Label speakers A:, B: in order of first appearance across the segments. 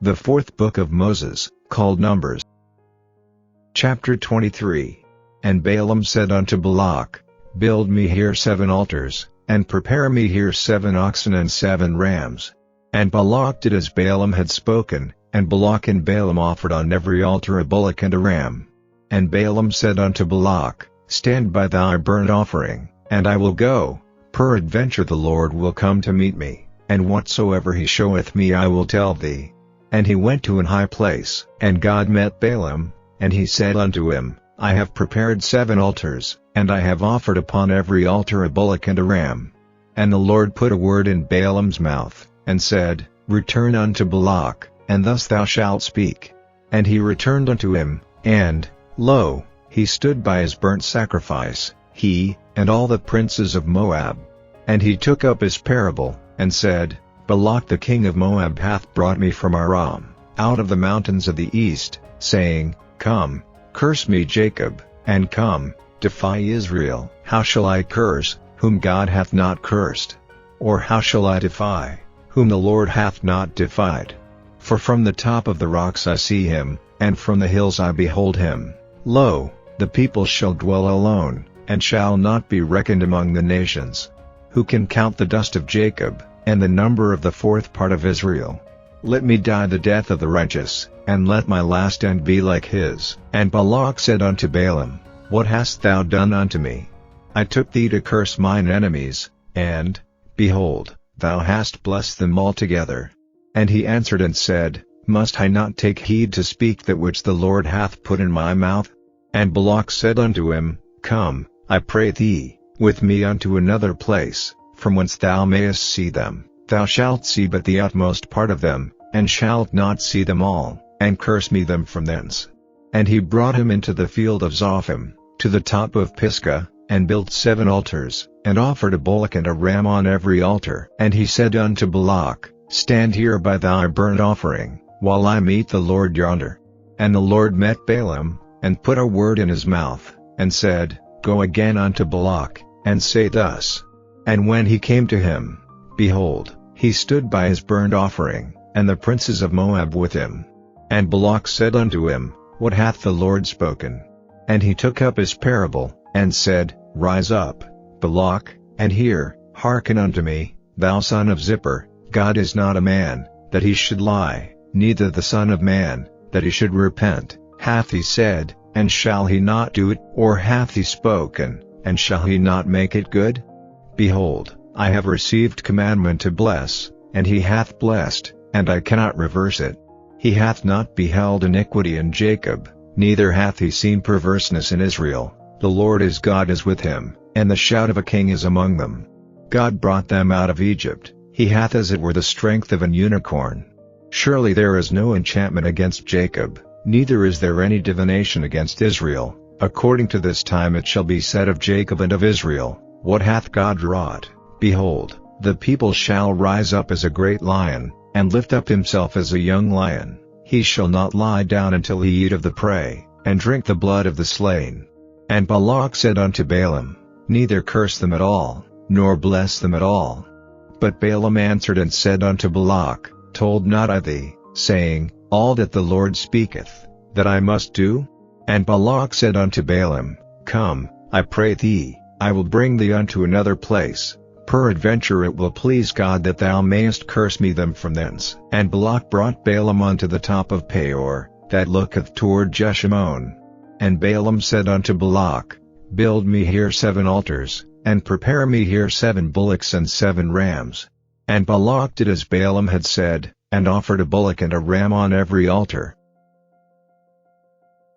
A: The fourth book of Moses, called Numbers. Chapter 23. And Balaam said unto Balak, Build me here 7 altars, and prepare me here 7 oxen and 7 rams. And Balak did as Balaam had spoken, and Balak and Balaam offered on every altar a bullock and a ram. And Balaam said unto Balak, Stand by thy burnt offering, and I will go, peradventure the Lord will come to meet me, and whatsoever he showeth me I will tell thee. And he went to an high place, and God met Balaam, and he said unto him, I have prepared 7 altars, and I have offered upon every altar a bullock and a ram. And the Lord put a word in Balaam's mouth, and said, Return unto Balak, and thus thou shalt speak. And he returned unto him, and, lo, he stood by his burnt sacrifice, he, and all the princes of Moab. And he took up his parable, and said, Balak the king of Moab hath brought me from Aram, out of the mountains of the east, saying, Come, curse me Jacob, and come, defy Israel. How shall I curse, whom God hath not cursed? Or how shall I defy, whom the Lord hath not defied? For from the top of the rocks I see him, and from the hills I behold him. Lo, the people shall dwell alone, and shall not be reckoned among the nations. Who can count the dust of Jacob, and the number of the 4th part of Israel? Let me die the death of the righteous, and let my last end be like his. And Balak said unto Balaam, What hast thou done unto me? I took thee to curse mine enemies, and, behold, thou hast blessed them altogether. And he answered and said, Must I not take heed to speak that which the Lord hath put in my mouth? And Balak said unto him, Come, I pray thee, with me unto another place, from whence thou mayest see them. Thou shalt see but the utmost part of them, and shalt not see them all, and curse me them from thence. And he brought him into the field of Zophim, to the top of Pisgah, and built 7 altars, and offered a bullock and a ram on every altar. And he said unto Balak, Stand here by thy burnt offering, while I meet the Lord yonder. And the Lord met Balaam, and put a word in his mouth, and said, Go again unto Balak, and say thus. And when he came to him, behold, he stood by his burnt offering, and the princes of Moab with him. And Balak said unto him, What hath the Lord spoken? And he took up his parable, and said, Rise up, Balak, and hear, hearken unto me, thou son of Zippor. God is not a man, that he should lie, neither the son of man, that he should repent. Hath he said, and shall he not do it? Or hath he spoken, and shall he not make it good? Behold, I have received commandment to bless, and he hath blessed, and I cannot reverse it. He hath not beheld iniquity in Jacob, neither hath he seen perverseness in Israel. The Lord his God is with him, and the shout of a king is among them. God brought them out of Egypt, he hath as it were the strength of an unicorn. Surely there is no enchantment against Jacob, neither is there any divination against Israel. According to this time it shall be said of Jacob and of Israel, What hath God wrought? Behold, the people shall rise up as a great lion, and lift up himself as a young lion. He shall not lie down until he eat of the prey, and drink the blood of the slain. And Balak said unto Balaam, Neither curse them at all, nor bless them at all. But Balaam answered and said unto Balak, Told not I thee, saying, All that the Lord speaketh, that I must do? And Balak said unto Balaam, Come, I pray thee, I will bring thee unto another place. Peradventure it will please God that thou mayest curse me them from thence. And Balak brought Balaam unto the top of Peor, that looketh toward Jeshimon. And Balaam said unto Balak, Build me here 7 altars, and prepare me here 7 bullocks and 7 rams. And Balak did as Balaam had said, and offered a bullock and a ram on every altar.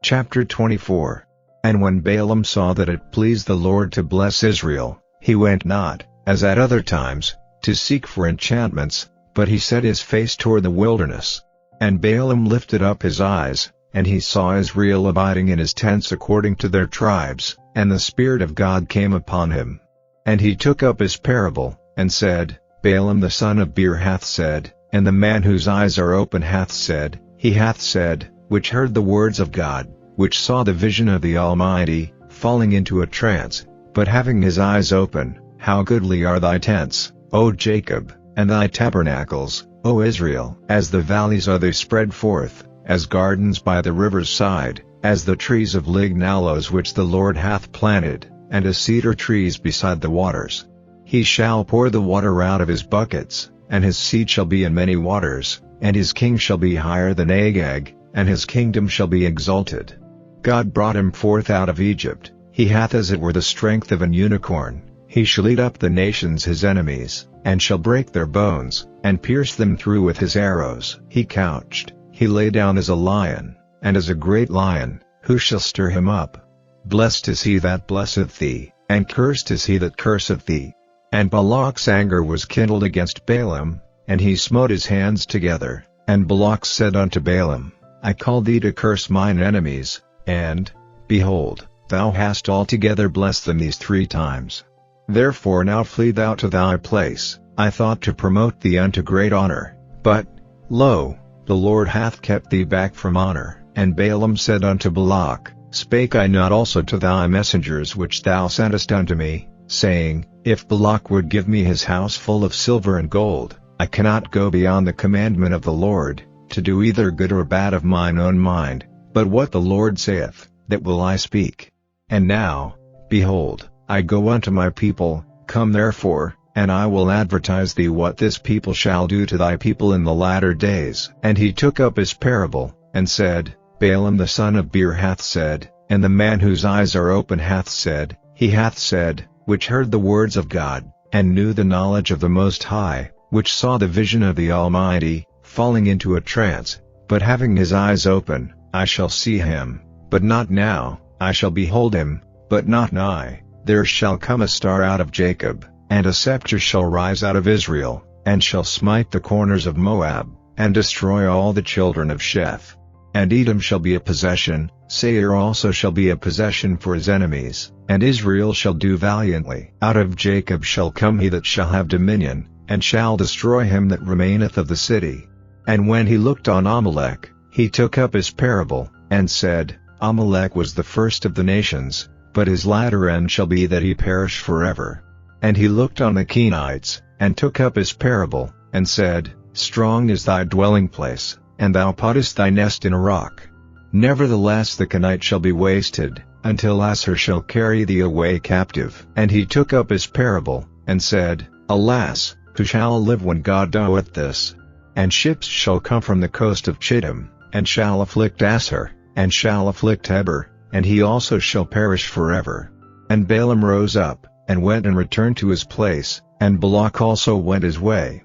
A: Chapter 24. And when Balaam saw that it pleased the Lord to bless Israel, he went not, as at other times, to seek for enchantments, but he set his face toward the wilderness. And Balaam lifted up his eyes, and he saw Israel abiding in his tents according to their tribes, and the Spirit of God came upon him. And he took up his parable, and said, Balaam the son of Beor hath said, and the man whose eyes are open hath said, he hath said, which heard the words of God, which saw the vision of the Almighty, falling into a trance, but having his eyes open, How goodly are thy tents, O Jacob, and thy tabernacles, O Israel, as the valleys are they spread forth, as gardens by the river's side, as the trees of lignaloes which the Lord hath planted, and as cedar trees beside the waters. He shall pour the water out of his buckets, and his seat shall be in many waters, and his king shall be higher than Agag, and his kingdom shall be exalted. God brought him forth out of Egypt, he hath as it were the strength of an unicorn. He shall eat up the nations his enemies, and shall break their bones, and pierce them through with his arrows. He couched, he lay down as a lion, and as a great lion, who shall stir him up? Blessed is he that blesseth thee, and cursed is he that curseth thee. And Balak's anger was kindled against Balaam, and he smote his hands together, and Balak said unto Balaam, I call thee to curse mine enemies, and, behold, thou hast altogether blessed them these 3 times. Therefore now flee thou to thy place. I thought to promote thee unto great honor, but, lo, the Lord hath kept thee back from honor. And Balaam said unto Balak, Spake I not also to thy messengers which thou sentest unto me, saying, If Balak would give me his house full of silver and gold, I cannot go beyond the commandment of the Lord, to do either good or bad of mine own mind, but what the Lord saith, that will I speak. And now, behold, I go unto my people, come therefore, and I will advertise thee what this people shall do to thy people in the latter days. And he took up his parable, and said, Balaam the son of Beor hath said, and the man whose eyes are open hath said, he hath said, which heard the words of God, and knew the knowledge of the Most High, which saw the vision of the Almighty, falling into a trance, but having his eyes open, I shall see him, but not now, I shall behold him, but not nigh. There shall come a star out of Jacob, and a scepter shall rise out of Israel, and shall smite the corners of Moab, and destroy all the children of Sheth. And Edom shall be a possession, Seir also shall be a possession for his enemies, and Israel shall do valiantly. Out of Jacob shall come he that shall have dominion, and shall destroy him that remaineth of the city. And when he looked on Amalek, he took up his parable, and said, Amalek was the first of the nations, but his latter end shall be that he perish forever. And he looked on the Kenites, and took up his parable, and said, Strong is thy dwelling place, and thou puttest thy nest in a rock. Nevertheless the Kenite shall be wasted, until Assur shall carry thee away captive. And he took up his parable, and said, Alas, who shall live when God doeth this? And ships shall come from the coast of Chittim, and shall afflict Assur, and shall afflict Heber, and he also shall perish forever. And Balaam rose up, and went and returned to his place, and Balak also went his way.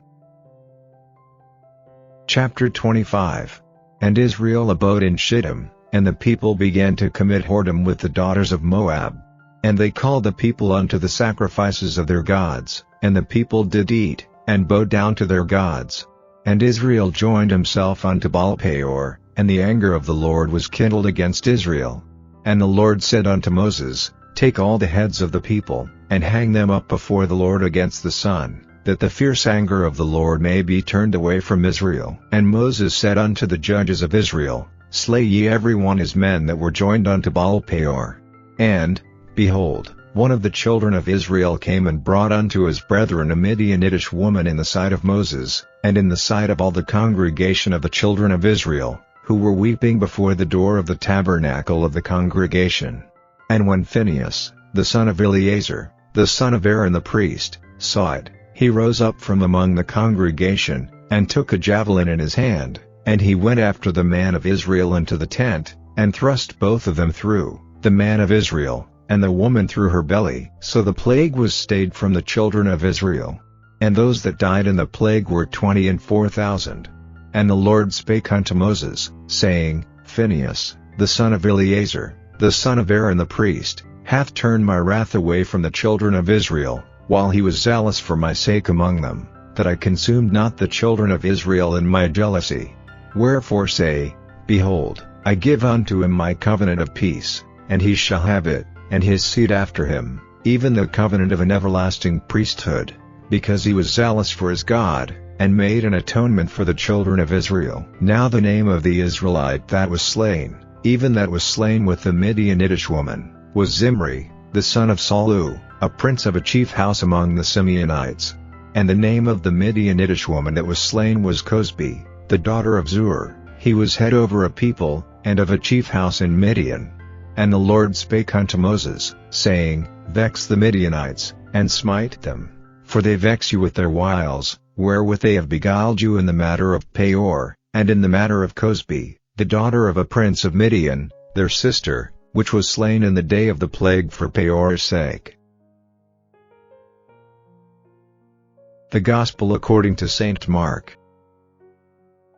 A: Chapter 25. And Israel abode in Shittim, and the people began to commit whoredom with the daughters of Moab. And they called the people unto the sacrifices of their gods, and the people did eat, and bowed down to their gods. And Israel joined himself unto Baal-peor, and the anger of the Lord was kindled against Israel. And the Lord said unto Moses, Take all the heads of the people, and hang them up before the Lord against the sun, that the fierce anger of the Lord may be turned away from Israel. And Moses said unto the judges of Israel, Slay ye every one his men that were joined unto Baal-peor. And, behold, one of the children of Israel came and brought unto his brethren a Midianitish woman in the sight of Moses, and in the sight of all the congregation of the children of Israel, who were weeping before the door of the tabernacle of the congregation. And when Phinehas, the son of Eleazar, the son of Aaron the priest, saw it, he rose up from among the congregation, and took a javelin in his hand, and he went after the man of Israel into the tent, and thrust both of them through, the man of Israel, and the woman through her belly. So the plague was stayed from the children of Israel. And those that died in the plague were 24,000. And the Lord spake unto Moses, saying, Phinehas, the son of Eleazar, the son of Aaron the priest, hath turned my wrath away from the children of Israel, while he was zealous for my sake among them, that I consumed not the children of Israel in my jealousy. Wherefore say, Behold, I give unto him my covenant of peace, and he shall have it, and his seed after him, even the covenant of an everlasting priesthood, because he was zealous for his God, and made an atonement for the children of Israel. Now the name of the Israelite that was slain, even that was slain with the Midianitish woman, was Zimri, the son of Salu, a prince of a chief house among the Simeonites. And the name of the Midianitish woman that was slain was Cosbi, the daughter of Zur. He was head over a people, and of a chief house in Midian. And the Lord spake unto Moses, saying, Vex the Midianites, and smite them. For they vex you with their wiles, wherewith they have beguiled you in the matter of Peor, and in the matter of Cosbi, the daughter of a prince of Midian, their sister, which was slain in the day of the plague for Peor's sake. The Gospel according to Saint Mark.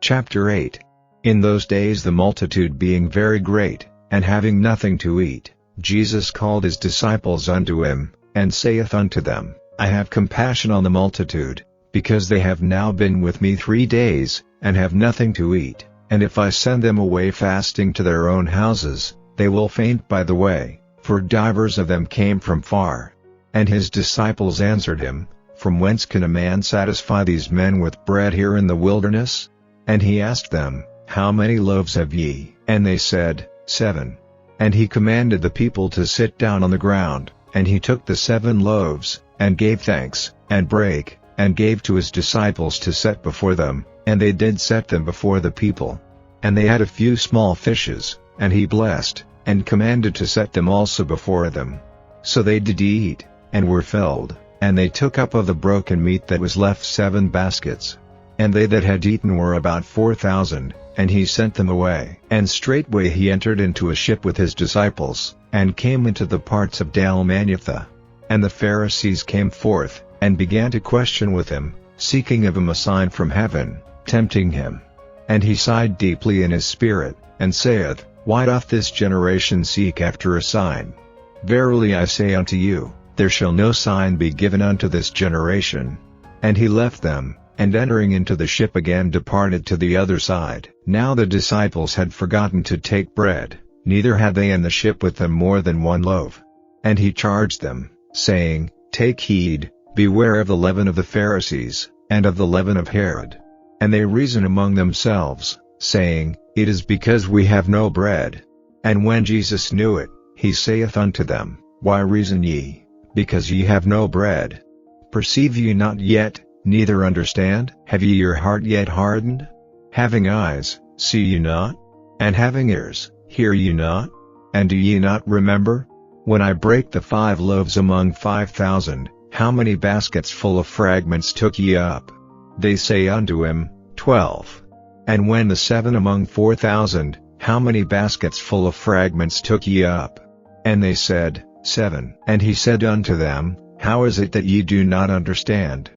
A: Chapter 8. In those days the multitude being very great, and having nothing to eat, Jesus called his disciples unto him, and saith unto them, I have compassion on the multitude, because they have now been with me 3 days, and have nothing to eat, and if I send them away fasting to their own houses, they will faint by the way, for divers of them came from far. And his disciples answered him, From whence can a man satisfy these men with bread here in the wilderness? And he asked them, How many loaves have ye? And they said, 7. And he commanded the people to sit down on the ground, and he took the 7 loaves, and gave thanks, and brake, and gave to his disciples to set before them, and they did set them before the people. And they had a few small fishes, and he blessed, and commanded to set them also before them. So they did eat, and were filled, and they took up of the broken meat that was left 7 baskets. And they that had eaten were about 4,000, and he sent them away. And straightway he entered into a ship with his disciples, and came into the parts of Dalmanutha. And the Pharisees came forth, and began to question with him, seeking of him a sign from heaven, tempting him. And he sighed deeply in his spirit, and saith, Why doth this generation seek after a sign? Verily I say unto you, there shall no sign be given unto this generation. And he left them, and entering into the ship again departed to the other side. Now the disciples had forgotten to take bread, neither had they in the ship with them more than 1 loaf. And he charged them, saying, Take heed, beware of the leaven of the Pharisees, and of the leaven of Herod. And they reason among themselves, saying, It is because we have no bread. And when Jesus knew it, he saith unto them, Why reason ye, because ye have no bread? Perceive ye not yet, neither understand? Have ye your heart yet hardened? Having eyes, see ye not? And having ears, hear ye not? And do ye not remember? When I brake the 5 loaves among 5,000, how many baskets full of fragments took ye up? They say unto him, 12. And when the 7 among 4,000, how many baskets full of fragments took ye up? And they said, 7. And he said unto them, How is it that ye do not understand?